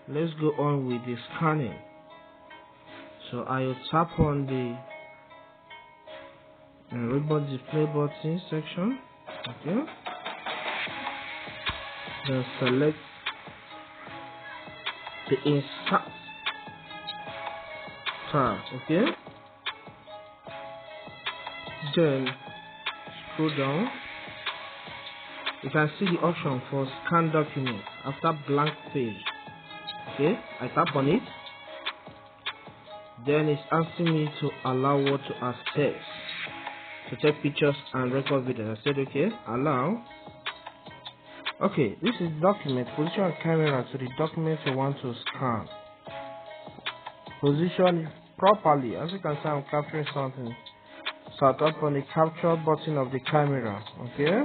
let's go on with the scanning. So I will tap on the ribbon display button section. Okay. Then select the insert tab. Okay. Then scroll down. You can see the option for scan document after blank page. Okay, I tap on it. Then it's asking me to allow what to as text to take pictures and record videos. I said okay, allow. Okay, this is document. Position your camera to the document you want to scan. Position it properly. As you can see, I'm capturing something. So I tap on the capture button of the camera. Okay.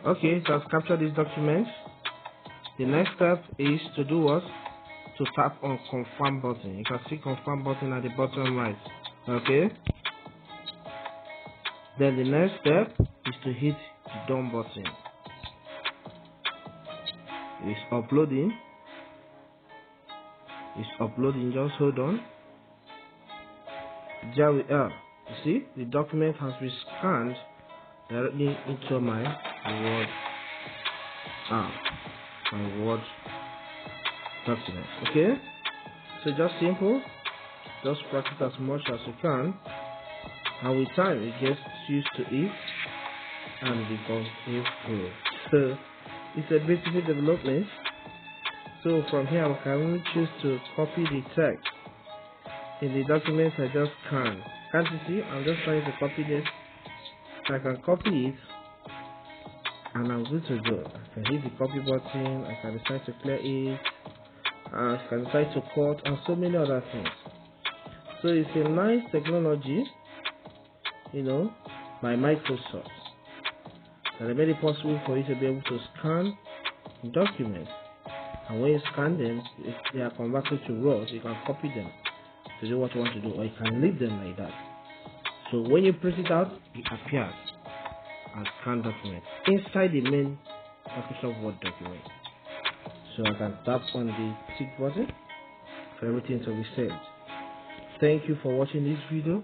Okay, it has captured this document. The next step is to do what? To tap on confirm button. You can see confirm button at the bottom right. Okay. Then the next step is to hit the done button. It's uploading. It's uploading. Just hold on. There we are. You see, the document has been scanned directly into my Word app, my Word document. Okay. So just simple. Just practice as much as you can, and with time you get used to it and become a pro. So it's a beautiful development. So from here I can only choose to copy the text in the document I just scanned. Can't you see? I'm just trying to copy this. So I can copy it and I'm good to go. I can hit the copy button, I can decide to clear it, I can decide to cut, and so many other things. So it's a nice technology, you know, by Microsoft. And they made it possible for you to be able to scan documents. And when you scan them, if they are converted to RAW, you can copy them to do what you want to do, or you can leave them like that. So when you print it out, it appears as scanned document inside the main Microsoft Word document. So I can tap on the tick button for everything to be saved. Thank you for watching this video.